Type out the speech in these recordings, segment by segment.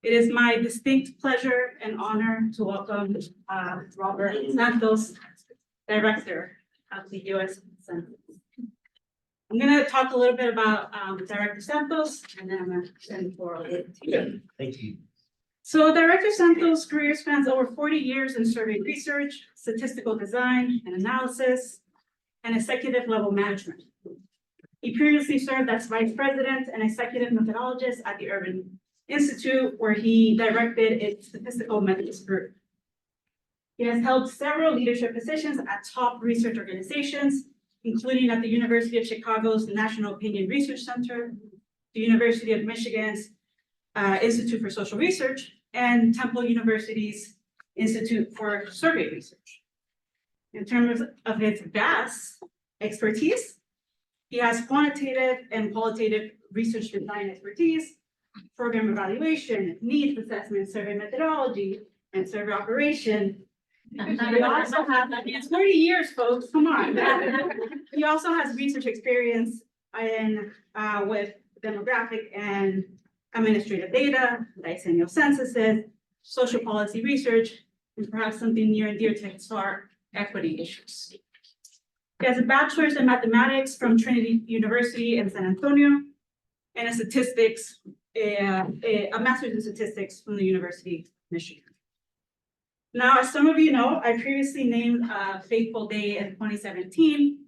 It is my distinct pleasure and honor to welcome Robert Santos, Director of the U.S. Census. I'm going to talk a little bit about Director Santos, and then I'm going to send forward to you. Thank you. So Director Santos' career spans over 40 years in survey research, statistical design and analysis, and executive level management. He previously served as Vice President and Executive Methodologist at the Urban Institute, where he directed its Statistical Methods Group. He has held several leadership positions at top research organizations, including at the University of Chicago's National Opinion Research Center, the University of Michigan's Institute for Social Research, and Temple University's Institute for Survey Research. In terms of his vast expertise, he has quantitative and qualitative research design expertise, program evaluation, needs assessment, survey methodology, and survey operation. We also have, it's 40 years, folks, come on. He also has research experience in with demographic and administrative data, decennial censuses, social policy research, and perhaps something near and dear to his heart, equity issues. He has a bachelor's in mathematics from Trinity University in San Antonio, and a master's in statistics from the University of Michigan. Now, as some of you know, I previously named Faithful Day in 2017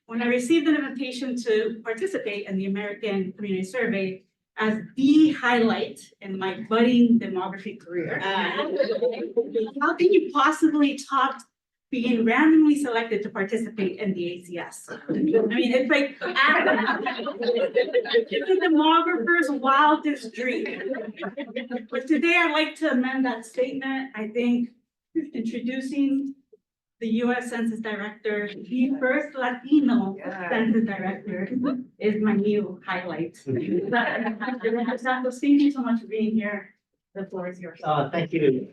when I received an invitation to participate in the American Community Survey as the highlight in my budding demography career. How can you possibly top being randomly selected to participate in the ACS? I mean, it's like it's a demographer's wildest dream. But today I'd like to amend that statement. I think introducing the U.S. Census Director, the first Latino Census Director, is my new highlight. Santos, thank you so much for being here. The floor is yours. Thank you.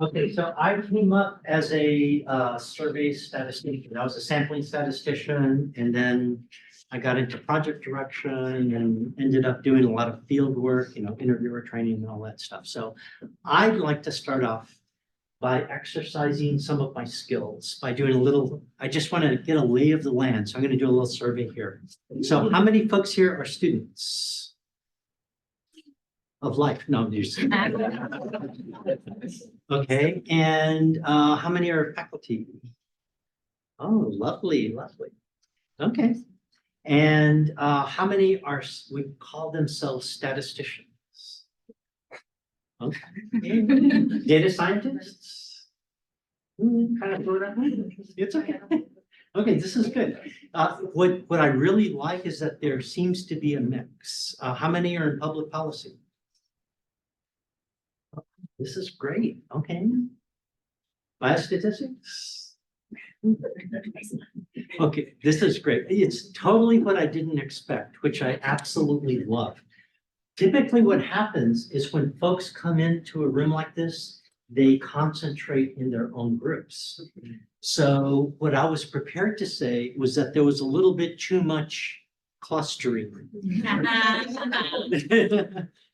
Okay, so I came up as a survey statistician. I was a sampling statistician, and then I got into project direction and ended up doing a lot of field work, interviewer training and all that stuff. So I'd like to start off by exercising some of my skills by doing a little, I just want to get a lay of the land. So I'm going to do a little survey here. So how many folks here are students of life? No, just okay. And how many are faculty? Oh, lovely, lovely. Okay. And how many are, we call themselves statisticians? Okay. Data scientists? Kind of throw it out. It's okay. Okay, this is good. What I really like is that there seems to be a mix. How many are in public policy? This is great. Okay. Biostatistics? Okay, this is great. It's totally what I didn't expect, which I absolutely love. Typically what happens is when folks come into a room like this, they concentrate in their own groups. So what I was prepared to say was that there was a little bit too much clustering.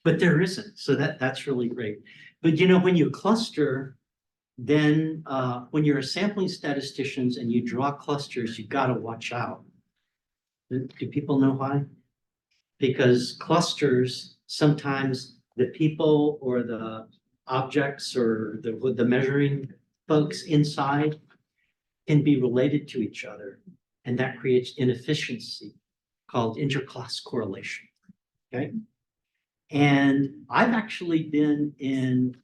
But there isn't, so that's really great. But when you cluster, then when you're a sampling statisticians and you draw clusters, you got to watch out. Do people know why? Because clusters, sometimes the people or the objects or the measuring folks inside can be related to each other. And that creates inefficiency called interclass correlation. Okay. And I've actually been in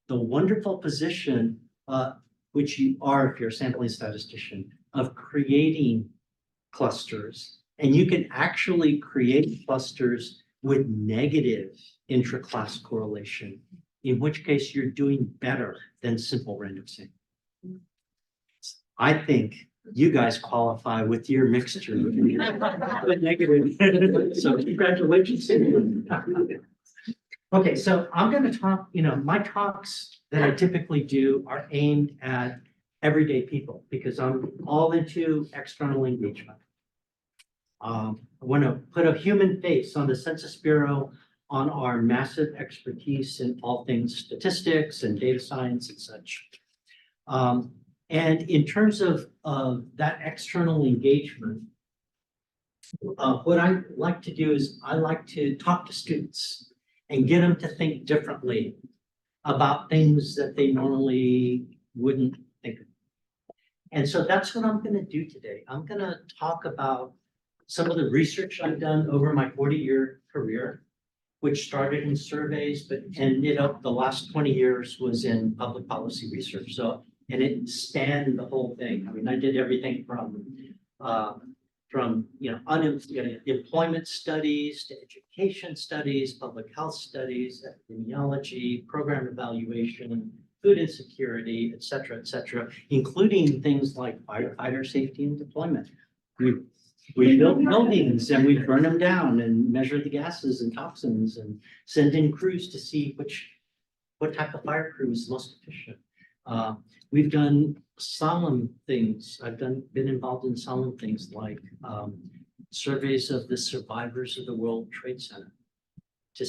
the wonderful position, which you are if you're a sampling statistician, of creating clusters. And you can actually create clusters with negative intraclass correlation, in which case you're doing better than simple random sampling. I think you guys qualify with your mixture. With negative. So congratulations. Okay, so I'm going to talk, my talks that I typically do are aimed at everyday people because I'm all into external engagement. I want to put a human face on the Census Bureau on our massive expertise in all things statistics and data science and such. And in terms of that external engagement, what I like to do is I like to talk to students and get them to think differently about things that they normally wouldn't think of. And so that's what I'm going to do today. I'm going to talk about some of the research I've done over my 40-year career, which started in surveys, but ended up the last 20 years was in public policy research. So, and it spanned the whole thing. I mean, I did everything from employment studies to education studies, public health studies, epidemiology, program evaluation, food insecurity, et cetera, including things like firefighter safety and deployment. We built buildings and we burn them down and measure the gases and toxins and send in crews to see what type of fire crew is most efficient. We've done solemn things. I've been involved in solemn things like surveys of the survivors of the World Trade Center to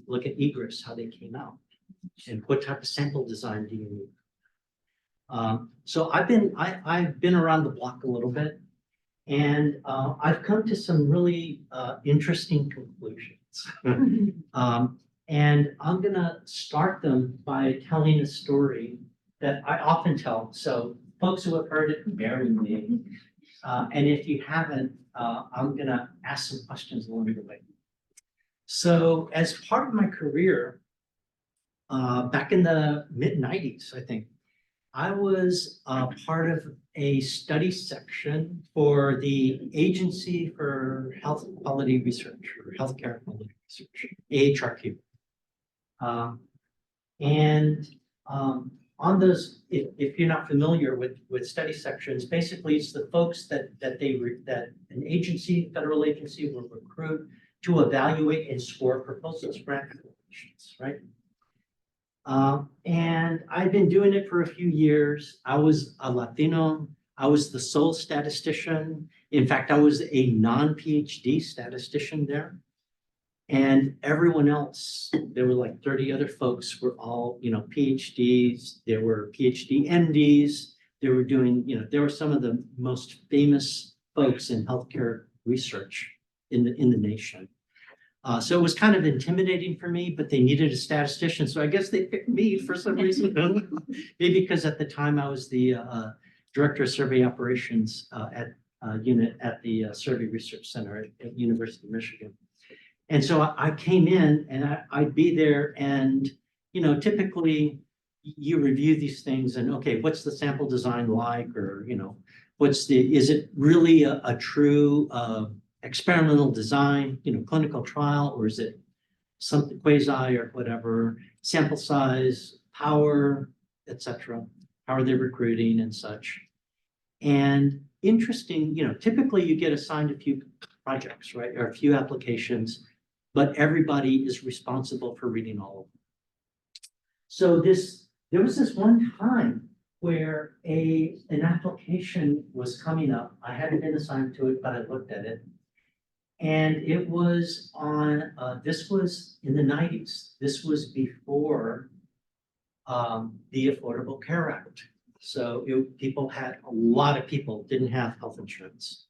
look at egress, how they came out, and what type of sample design do you need. So I've been around the block a little bit, and I've come to some really interesting conclusions. And I'm gonna start them by telling a story that I often tell. So folks who have heard it, bear with me. And if you haven't, I'm gonna ask some questions along the way. So as part of my career, back in the mid-90s, I think, I was part of a study section for the Agency for Health Quality Research or Healthcare Quality Research, AHRQ. On those, if you're not familiar with study sections, basically it's the folks that an agency, federal agency will recruit to evaluate and score proposals for applications, right? And I've been doing it for a few years. I was a Latino. I was the sole statistician. In fact, I was a non-PhD statistician there. And everyone else, there were like 30 other folks, were all, PhDs. There were PhD MDs. They were doing, they were some of the most famous folks in healthcare research in the nation. So it was kind of intimidating for me, but they needed a statistician. So I guess they picked me for some reason. Maybe because at the time I was the director of survey operations at the Survey Research Center at University of Michigan. And so I came in and I'd be there and, typically you review these things and, okay, what's the sample design like? Or, is it really a true experimental design, clinical trial, or is it something quasi or whatever, sample size, power, et cetera? How are they recruiting and such? And interesting, typically you get assigned a few projects, right? Or a few applications, but everybody is responsible for reading all of them. So there was this one time where an application was coming up. I hadn't been assigned to it, but I looked at it. And it was on, this was in the 90s. This was before the Affordable Care Act. So a lot of people didn't have health insurance.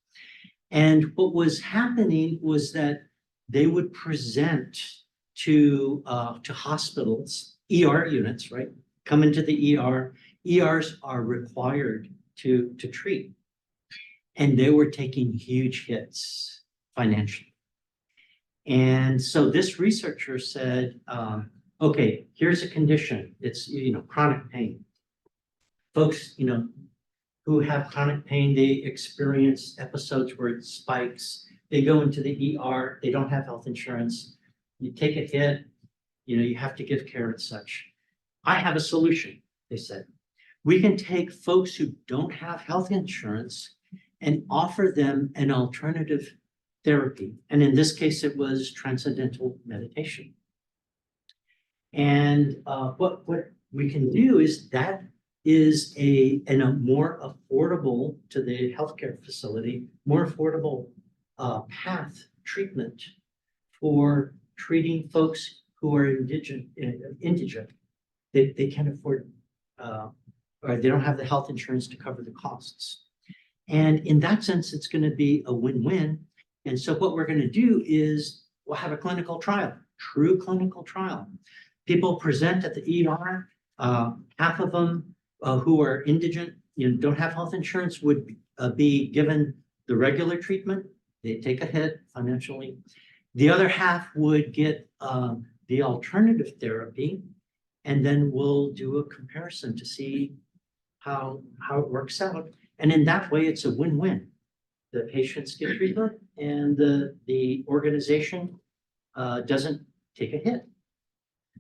And what was happening was that they would present to hospitals, ER units, right? Come into the ER. ERs are required to treat. And they were taking huge hits financially. And so this researcher said, okay, here's a condition. It's, chronic pain. Folks, who have chronic pain, they experience episodes where it spikes. They go into the ER, they don't have health insurance. You take a hit, you have to give care and such. I have a solution, they said. We can take folks who don't have health insurance and offer them an alternative therapy. And in this case, it was transcendental meditation. And what we can do is that is a more affordable to the healthcare facility, more affordable path treatment for treating folks who are indigent. They can't afford, or they don't have the health insurance to cover the costs. And in that sense, it's going to be a win-win. And so what we're going to do is we'll have a clinical trial, true clinical trial. People present at the ER, half of them who are indigent, don't have health insurance would be given the regular treatment. They take a hit financially. The other half would get the alternative therapy, and then we'll do a comparison to see how it works out. And in that way, it's a win-win. The patients get treatment and the organization doesn't take a hit.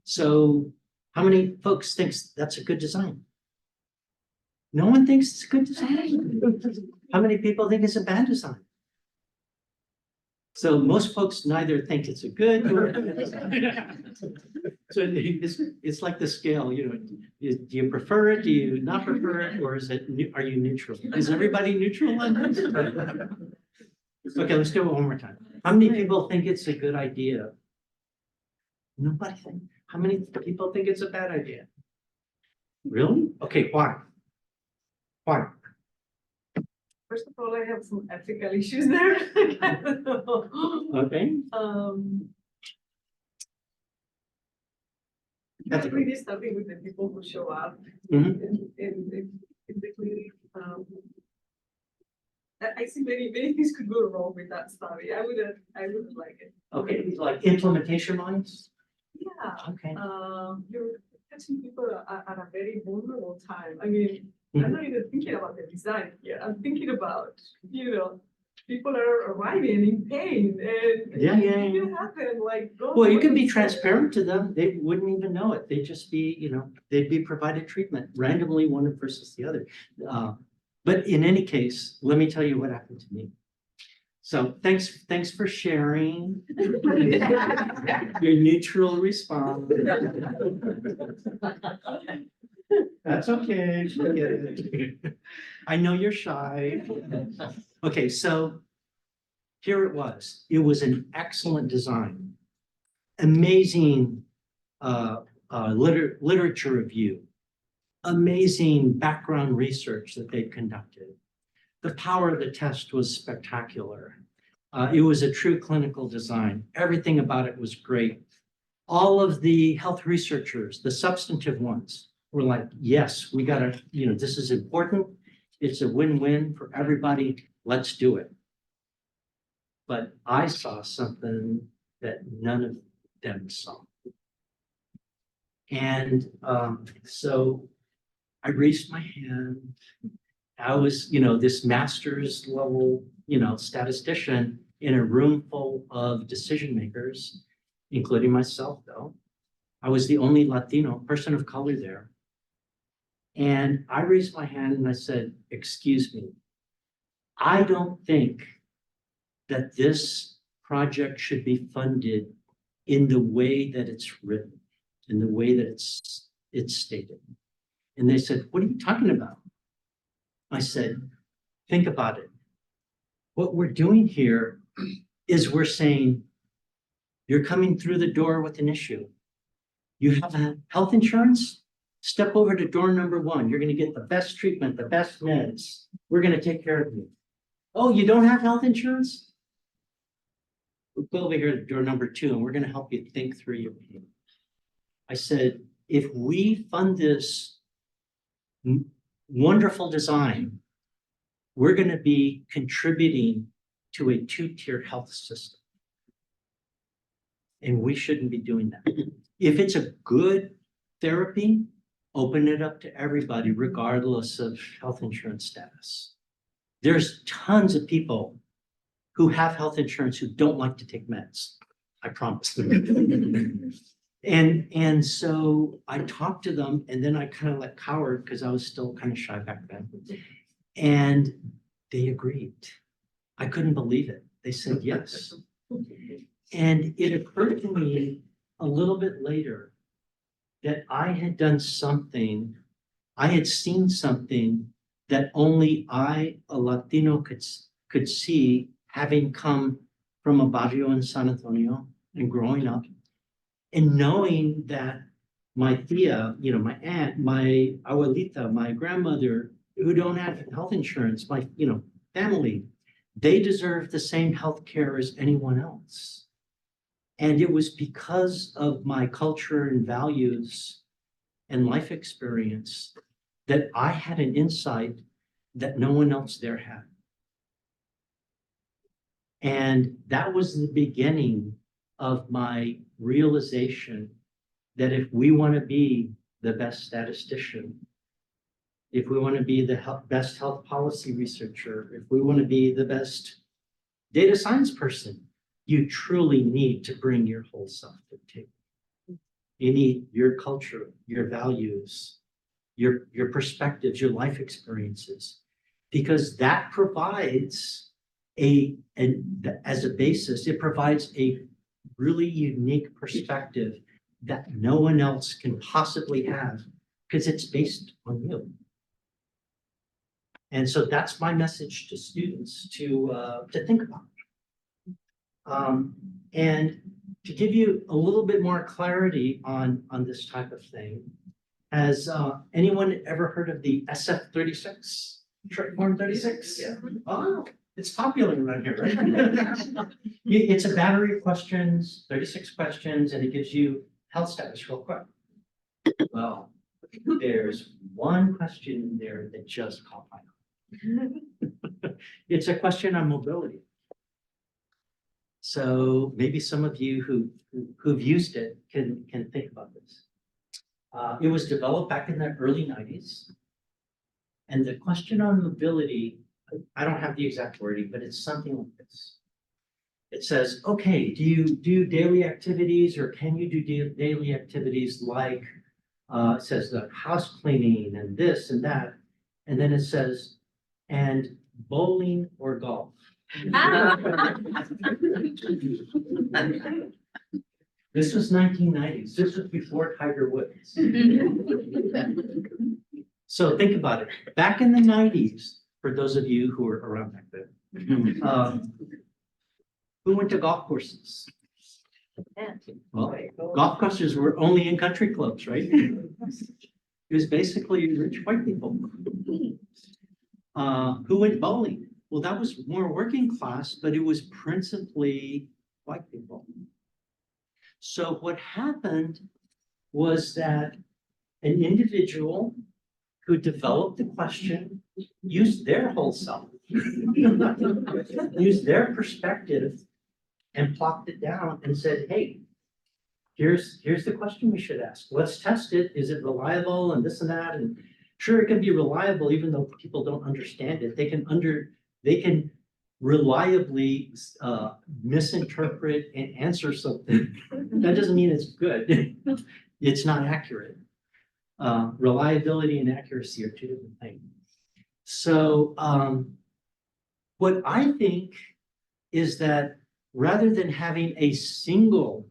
So how many folks thinks that's a good design? No one thinks it's a good design. How many people think it's a bad design? So most folks neither think it's a good or so it's like the scale, do you prefer it? Do you not prefer it? Or are you neutral? Is everybody neutral on this? Okay, let's do it one more time. How many people think it's a good idea? Nobody think. How many people think it's a bad idea? Really? Okay, why? Why? First of all, I have some ethical issues there. Okay. Really starting with the people who show up Mhm. in the clinic. I see many things could go wrong with that study. I wouldn't like it. Okay, like implementation lines? Yeah. Okay. You're catching people at a very vulnerable time. I mean, I'm not even thinking about the design here. I'm thinking about, people are arriving in pain and Yeah. it can happen. Like, Well, you can be transparent to them. They wouldn't even know it. They'd just be, they'd be provided treatment randomly, one versus the other. But in any case, let me tell you what happened to me. So thanks for sharing your neutral response. That's okay. Forget it. I know you're shy. Okay, so here it was. It was an excellent design, amazing literature review, amazing background research that they conducted. The power of the test was spectacular. It was a true clinical design. Everything about it was great. All of the health researchers, the substantive ones, were like, yes, we gotta, this is important. It's a win-win for everybody. Let's do it. But I saw something that none of them saw. And so I raised my hand. I was, this master's level, statistician in a room full of decision makers, including myself, though. I was the only Latino person of color there. And I raised my hand and I said, excuse me, I don't think that this project should be funded in the way that it's written, in the way that it's stated. And they said, what are you talking about? I said, think about it. What we're doing here is we're saying, you're coming through the door with an issue. You have a health insurance? Step over to door number 1. You're going to get the best treatment, the best meds. We're going to take care of you. Oh, you don't have health insurance? We'll go over here to door number 2, and we're going to help you think through your pain. I said, if we fund this wonderful design, we're going to be contributing to a 2-tier health system. And we shouldn't be doing that. If it's a good therapy, open it up to everybody, regardless of health insurance status. There's tons of people who have health insurance who don't like to take meds. I promise. And so I talked to them, and then I kind of cowered because I was still kind of shy back then. And they agreed. I couldn't believe it. They said yes. And it occurred to me a little bit later that I had done something, I had seen something that only I, a Latino, could see having come from a barrio in San Antonio and growing up and knowing that my tia, my aunt, my abuelita, my grandmother, who don't have health insurance, my, family, they deserve the same health care as anyone else. And it was because of my culture and values and life experience that I had an insight that no one else there had. And that was the beginning of my realization that if we want to be the best statistician, if we want to be the best health policy researcher, if we want to be the best data science person, you truly need to bring your whole self to the table. You need your culture, your values, your perspectives, your life experiences, because that provides as a basis, it provides a really unique perspective that no one else can possibly have because it's based on you. And so that's my message to students to think about. And to give you a little bit more clarity on this type of thing, has anyone ever heard of the SF-36? Short form 36? Yeah. Oh, it's popular around here, right? It's a battery of questions, 36 questions, and it gives you health status real quick. Well, there's one question in there that just caught my eye. It's a question on mobility. So maybe some of you who've used it can think about this. It was developed back in the early 90s. And the question on mobility, I don't have the exact wording, but it's something like this. It says, okay, do you do daily activities, or can you do daily activities like, it says the house cleaning and this and that. And then it says, and bowling or golf. This was 1990s. This was before Tiger Woods. So think about it. Back in the 90s, for those of you who were around back then, who went to golf courses? Well, golf courses were only in country clubs, right? It was basically rich white people. Who went bowling? Well, that was more working class, but it was principally white people. So what happened was that an individual who developed the question used their whole self, used their perspective, and plopped it down and said, hey, here's the question we should ask. Let's test it. Is it reliable and this and that? And sure, it can be reliable even though people don't understand it. They can reliably misinterpret and answer something. That doesn't mean it's good. It's not accurate. Reliability and accuracy are two different things. So what I think is that rather than having a single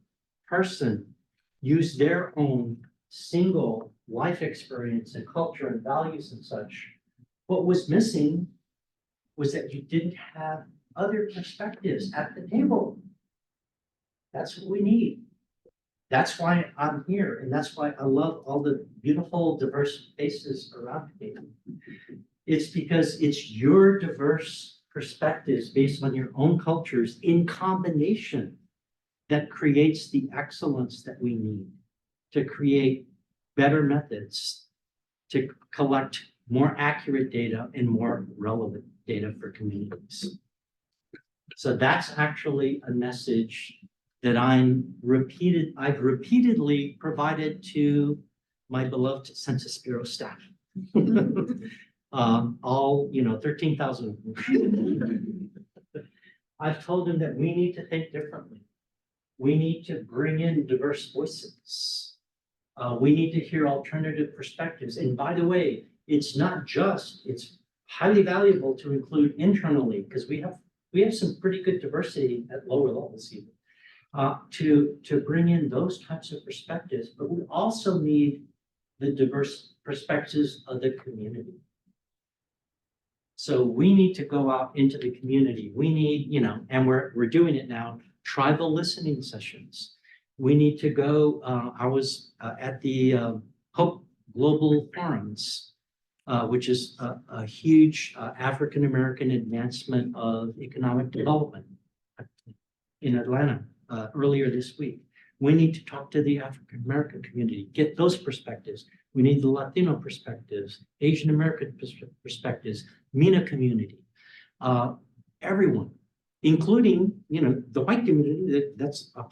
person use their own single life experience and culture and values and such, what was missing was that you didn't have other perspectives at the table. That's what we need. That's why I'm here, and that's why I love all the beautiful, diverse faces around me. It's because it's your diverse perspectives based on your own cultures in combination that creates the excellence that we need to create better methods, to collect more accurate data and more relevant data for communities. So that's actually a message that I've repeatedly provided to my beloved Census Bureau staff. All 13,000. I've told them that we need to think differently. We need to bring in diverse voices. We need to hear alternative perspectives. And by the way, it's highly valuable to include internally, because we have some pretty good diversity at lower levels even. To bring in those types of perspectives, but we also need the diverse perspectives of the community. So we need to go out into the community. We need, and we're doing it now, tribal listening sessions. We need to go, I was at the Hope Global Forums, which is a huge African-American advancement of economic development in Atlanta earlier this week. We need to talk to the African-American community, get those perspectives. We need the Latino perspectives, Asian American perspectives, MENA community, everyone, including, the white community. That's a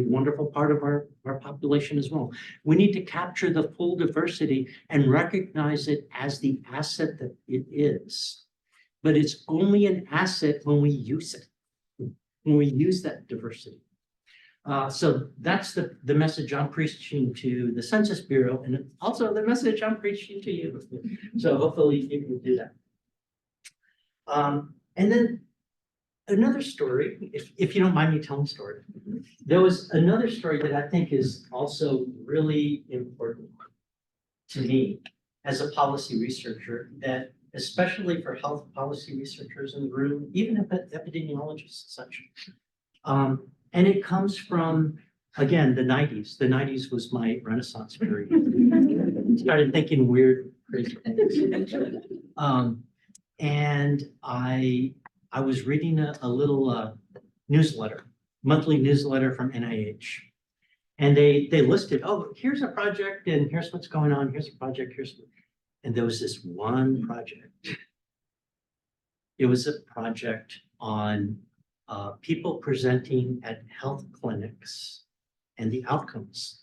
wonderful part of our population as well. We need to capture the full diversity and recognize it as the asset that it is. But it's only an asset when we use it, when we use that diversity. So that's the message I'm preaching to the Census Bureau, and also the message I'm preaching to you. So hopefully you can do that. And then another story, if you don't mind me telling a story, there was another story that I think is also really important to me as a policy researcher, that especially for health policy researchers in the room, even epidemiologists and such. And it comes from, again, the 90s. The 90s was my Renaissance period. Started thinking weird, crazy things. And I was reading a little newsletter, monthly newsletter from NIH. And they listed, oh, here's a project and here's what's going on. Here's a project, and there was this one project. It was a project on people presenting at health clinics and their outcomes.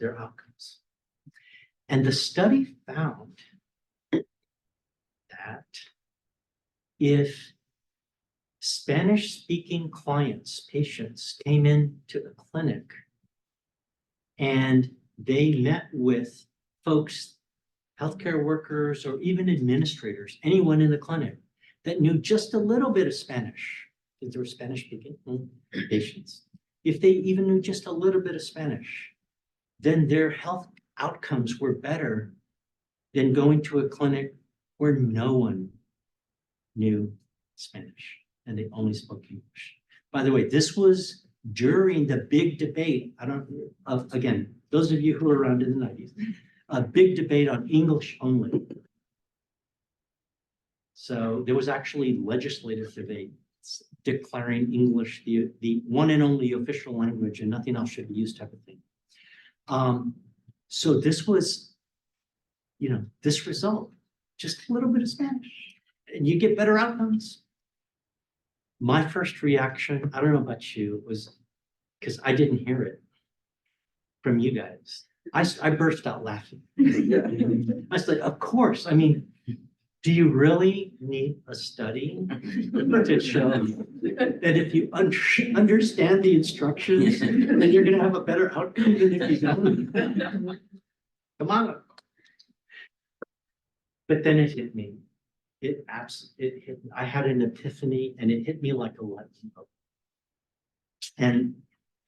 And the study found that if Spanish-speaking clients, patients came into the clinic and they met with folks, healthcare workers, or even administrators, anyone in the clinic that knew just a little bit of Spanish, because they were Spanish-speaking patients. If they even knew just a little bit of Spanish, then their health outcomes were better than going to a clinic where no one knew Spanish and they only spoke English. By the way, this was during the big debate. Again, those of you who were around in the 90s, a big debate on English only. So there was actually legislative debate declaring English the one and only official language and nothing else should be used, type of thing. So this was, this result, just a little bit of Spanish, and you get better outcomes. My first reaction, I don't know about you, was because I didn't hear it from you guys. I burst out laughing. I said, of course. I mean, do you really need a study to show that if you understand the instructions, then you're going to have a better outcome than if you don't? Come on. But then it hit me. It hit me. I had an epiphany, and it hit me like a light bulb. And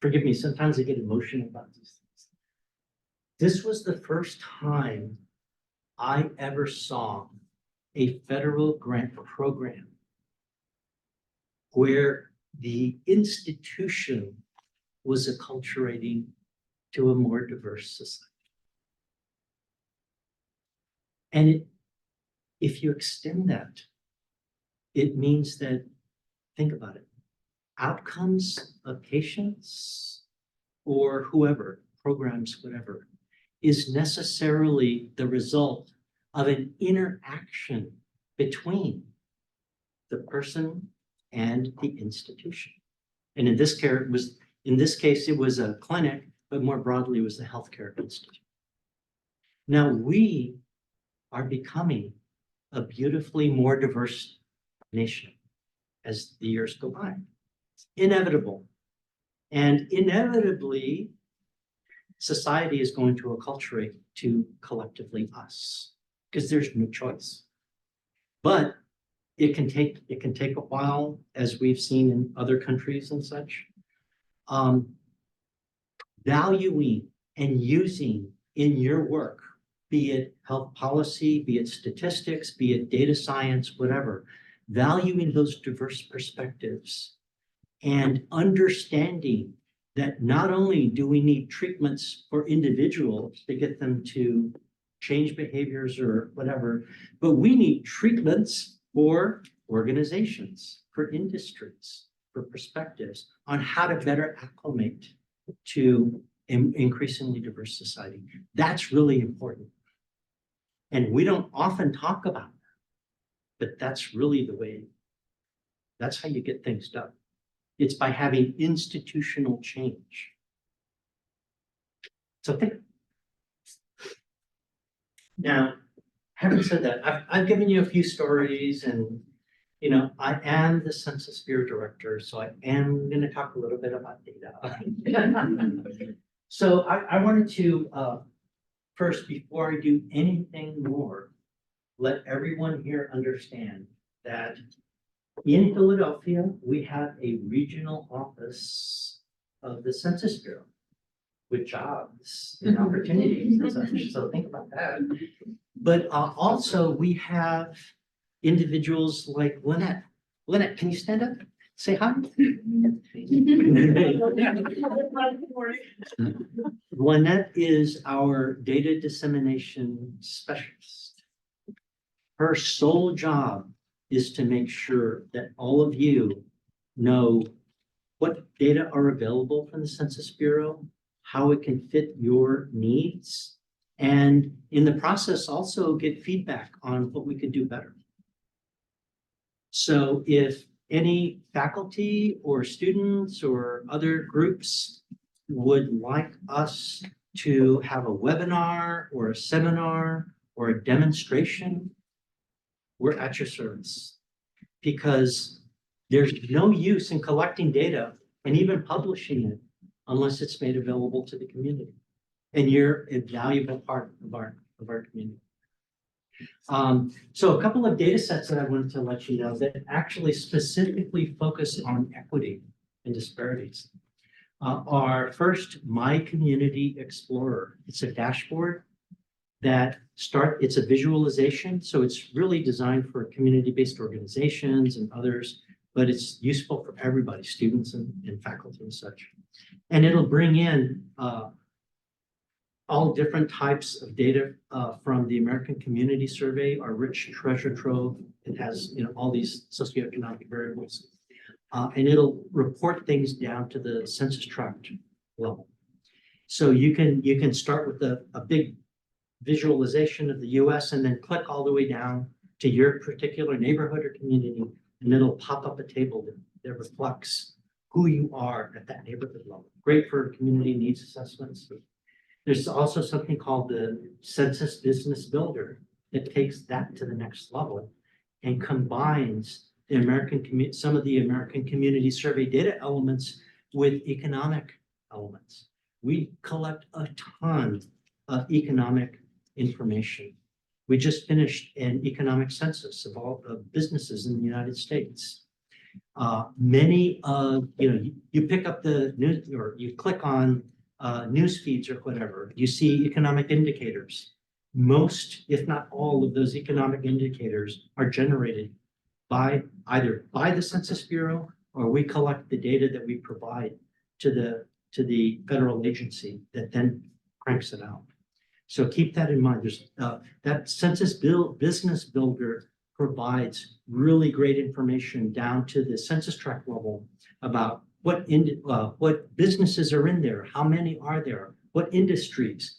forgive me, sometimes I get emotional about these things. This was the first time I ever saw a federal grant program where the institution was acculturating to a more diverse society. And if you extend that, it means that, think about it, outcomes of patients or whoever, programs, whatever, is necessarily the result of an interaction between the person and the institution. And in this case, it was a clinic, but more broadly, it was the healthcare institute. Now we are becoming a beautifully more diverse nation as the years go by. It's inevitable. And inevitably, society is going to acculturate to collectively us, because there's no choice. But it can take a while, as we've seen in other countries and such. Valuing and using in your work, be it health policy, be it statistics, be it data science, whatever, valuing those diverse perspectives and understanding that not only do we need treatments for individuals to get them to change behaviors or whatever, but we need treatments for organizations, for industries, for perspectives on how to better acclimate to an increasingly diverse society. That's really important. And we don't often talk about that, but that's really the way, that's how you get things done. It's by having institutional change. So think. Now, having said that, I've given you a few stories and, you know, I am the Census Bureau director, so I am going to talk a little bit about data. So I wanted to, first, before I do anything more, let everyone here understand that in Philadelphia, we have a regional office of the Census Bureau with jobs and opportunities and such. So think about that. But also we have individuals like Lynette. Lynette, can you stand up? Say hi. Lynette is our data dissemination specialist. Her sole job is to make sure that all of you know what data are available from the Census Bureau, how it can fit your needs, and in the process also get feedback on what we could do better. So if any faculty or students or other groups would like us to have a webinar or a seminar or a demonstration, we're at your service, because there's no use in collecting data and even publishing it unless it's made available to the community. And you're a valuable part of our community. So a couple of data sets that I wanted to let you know that actually specifically focus on equity and disparities are first, My Community Explorer. It's a dashboard that it's a visualization. So it's really designed for community-based organizations and others, but it's useful for everybody, students and faculty and such. And it'll bring in all different types of data from the American Community Survey, our rich treasure trove. It has, you know, all these socioeconomic variables. And it'll report things down to the census tract level. So you can start with a big visualization of the US and then click all the way down to your particular neighborhood or community, and it'll pop up a table that reflects who you are at that neighborhood level. Great for community needs assessments. There's also something called the Census Business Builder that takes that to the next level and combines some of the American Community Survey data elements with economic elements. We collect a ton of economic information. We just finished an economic census of all the businesses in the United States. Many of, you pick up the news or you click on news feeds or whatever, you see economic indicators. Most, if not all of those economic indicators are generated either by the Census Bureau, or we collect the data that we provide to the federal agency that then cranks it out. So keep that in mind. There's that Census Business Builder provides really great information down to the census tract level about what businesses are in there, how many are there, what industries,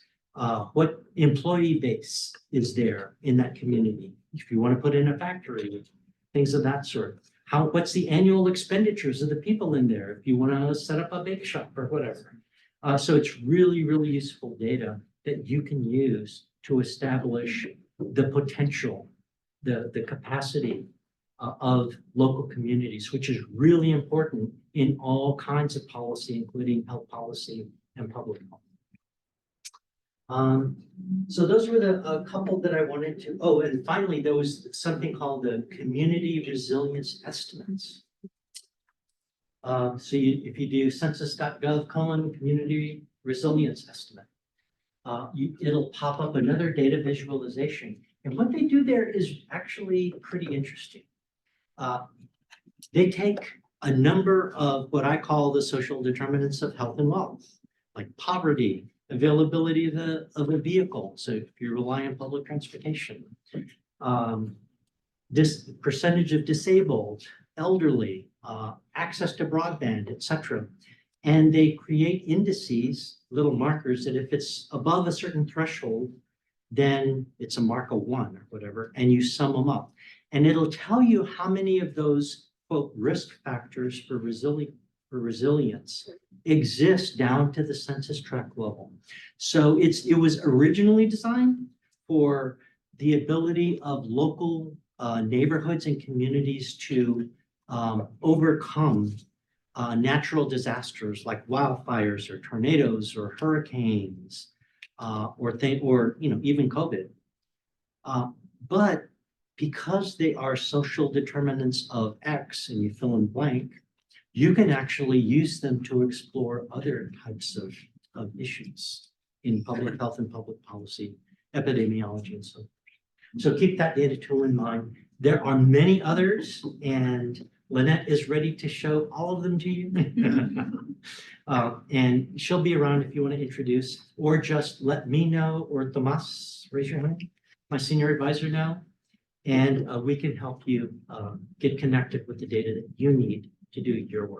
what employee base is there in that community. If you want to put in a factory, things of that sort. What's the annual expenditures of the people in there if you want to set up a bake shop or whatever. So it's really, really useful data that you can use to establish the potential, the capacity of local communities, which is really important in all kinds of policy, including health policy and public health. So those were a couple that I wanted to, and finally, there was something called the Community Resilience Estimates. So if you do census.gov:"Community Resilience Estimate," it'll pop up another data visualization. And what they do there is actually pretty interesting. They take a number of what I call the social determinants of health and wealth, like poverty, availability of a vehicle. So if you rely on public transportation, this percentage of disabled, elderly, access to broadband, et cetera. And they create indices, little markers that if it's above a certain threshold, then it's a mark of 1 or whatever, and you sum them up. And it'll tell you how many of those, quote, risk factors for resilience exist down to the census tract level. So it was originally designed for the ability of local neighborhoods and communities to overcome natural disasters like wildfires or tornadoes or hurricanes, or even COVID. But because they are social determinants of X and you fill in blank, you can actually use them to explore other types of issues in public health and public policy, epidemiology, and so forth. So keep that data tool in mind. There are many others, and Lynette is ready to show all of them to you. And she'll be around if you want to introduce, or just let me know, or Tomas, raise your hand, my senior advisor now, and we can help you get connected with the data that you need to do your work.